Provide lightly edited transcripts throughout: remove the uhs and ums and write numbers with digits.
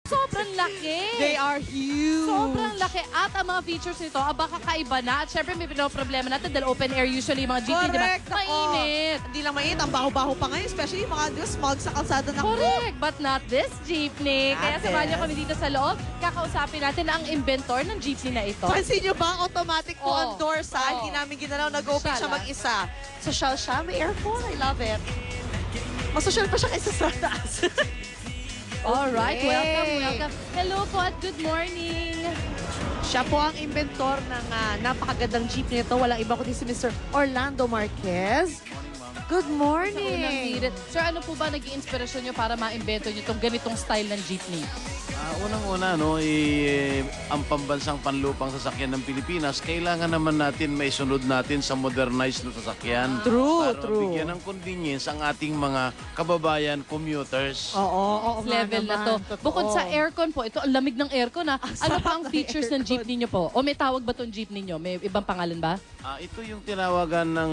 Sobrang laki. They are huge. Sobrang laki. At ang mga features nito, kakaiba na. At syempre may pinoproblema natin dahil open air usually yung mga jeepney, di ba? Correct. Ako. Mainit. Hindi lang mainit. Ang baho-baho pa ngayon. Especially yung mga smog sa kalsada ng Correct, but not this jeepney. Kaya Not samahan niyo this. kami dito sa loob. Kakausapin natin ang inventor ng jeepney na ito. Pansin nyo ba? Automatic po ang doors, ha? Hindi namin ginalaw. Nag-open siya mag-isa. Social siya. May aircon. I love it. Mas social pa siya kaysa sa taas. Alright, Okay. welcome. Hello po at good morning. Siya po ang inventor ng napakagandang jeep nito. Walang iba kundi si Mr. Orlando Marquez. Good morning. Sir, ano po ba naging inspirasyon nyo para ma-invento nyo itong ganitong style ng jeepney? Unang-una, ang pambansang panlupang sasakyan ng Pilipinas, kailangan naman natin may sunod natin sa modernized na sasakyan. True, para true. bigyan ng convenience ang ating mga kababayan commuters. Oo, Level na to. Bukod sa aircon po, ito ang lamig ng aircon ha. Ano pa ang features ng jeepney nyo po? O may tawag ba itong jeepney nyo? May ibang pangalan ba? Ito yung tinawagan ng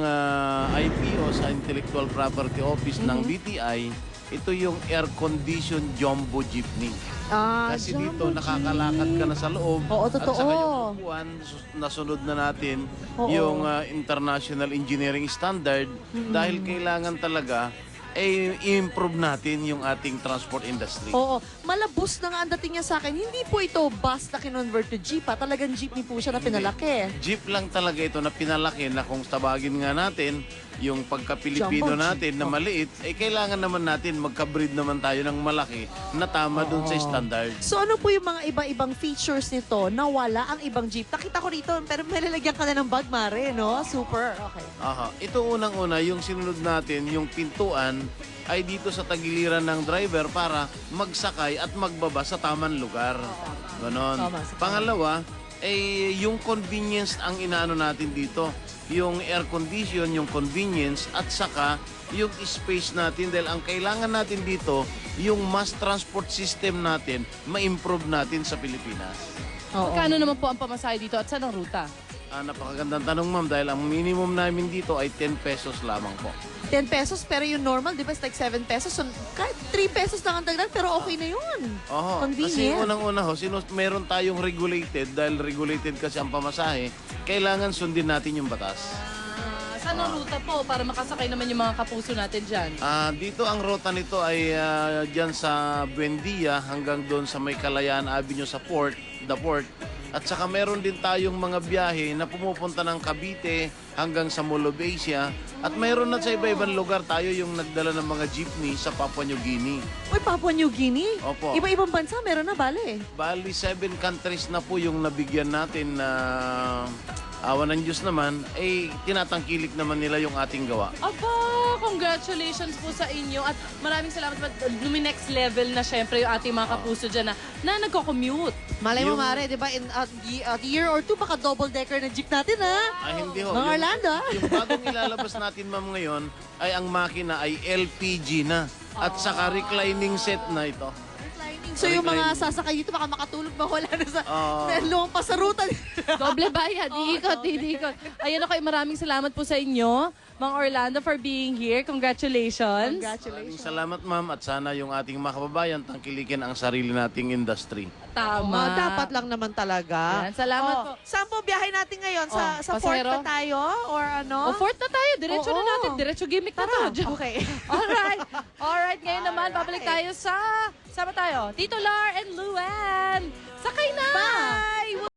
IPO sa Intellectual Property Office ng BTI. Ito yung air-conditioned jumbo jeepney. Kasi dito, nakakalakad ka na sa loob. Oo, At totoo. saka yung upuan, nasunod na natin yung International Engineering Standard dahil kailangan talaga i-improve natin yung ating transport industry. Oo. Malabos na nga ang dating niya sa akin. Hindi po ito basta kinonvert to jeep. Talagang jeepney po siya na pinalaki. Jeep lang talaga ito na pinalaki na kung tabagin nga natin, yung pagka-Pilipino Jumbo natin jeep. na maliit, kailangan naman natin magka-breed naman tayo ng malaki na tama dun sa standard. So ano po yung mga iba-ibang features nito na wala ang ibang jeep? Nakita ko rito, pero may lalagyan ka na ng bag, Mare, no? Super. Okay. Ito unang-una, yung sinunod natin, yung pintuan, ay dito sa tagiliran ng driver para magsakay at magbaba sa tamang lugar. Ganon. Tama. Pangalawa, yung convenience ang inaano natin dito. Yung air condition, yung convenience, at saka yung space natin. Dahil ang kailangan natin dito, yung mass transport system natin, ma-improve natin sa Pilipinas. Magkano naman po ang pamasahe dito at saan ang ruta? Napakagandang tanong, ma'am, dahil ang minimum namin dito ay 10 pesos lamang po. 10 pesos, pero yung normal, di ba, it's like 7 pesos. So, kahit 3 pesos lang ang dagdag, pero okay na yun. Oho, kasi Convenient. unang-una meron tayong regulated, dahil regulated kasi ang pamasahe, kailangan sundin natin yung batas. Saan ang ruta po para makasakay naman yung mga kapuso natin dyan? Dito ang ruta nito ay dyan sa Buendia hanggang doon sa may Kalayaan Avenue sa the port. At saka meron din tayong mga biyahe na pumupunta ng Cavite hanggang sa Mall of Asia. At mayroon na sa iba-ibang lugar tayo yung nagdala ng mga jeepney sa Papua New Guinea. Uy, Papua New Guinea? Opo. Iba-ibang bansa, meron na, bale. Bali, 7 countries na po yung nabigyan natin na awa ng Diyos naman, tinatangkilik naman nila yung ating gawa. Aba, congratulations po sa inyo at maraming salamat po. Next level na syempre yung ating mga kapuso dyan na nagko-commute. Malay mo, Mare, di ba, in a year or two, baka double-decker na jeep natin, ha? Hindi ho. Mga Orlando, ha? Yung bagong ilalabas natin, ma'am, ngayon, ay ang makina ay LPG na. At saka reclining set na ito. So yung mga sasakay dito, baka makatulog ba wala na sa lumampas sa ruta. Doble bayad, iikot. Ayan ako, maraming salamat po sa inyo, Mang Orlando, for being here. Congratulations. Maraming salamat, ma'am, at sana yung ating mga kababayan tangkilikin ang sarili nating industry. Tama. Dapat lang naman talaga. Yan, salamat po. Saan po biyahe natin ngayon? Sa Fort pasahero? na tayo? Or ano? O, fourth na tayo. Diretso na Oo. natin. Diretso gimmick na Tara. to. Joke. Okay. Alright. Alright, ngayon naman, babalik tayo sama tayo. Tito Lar and Luan.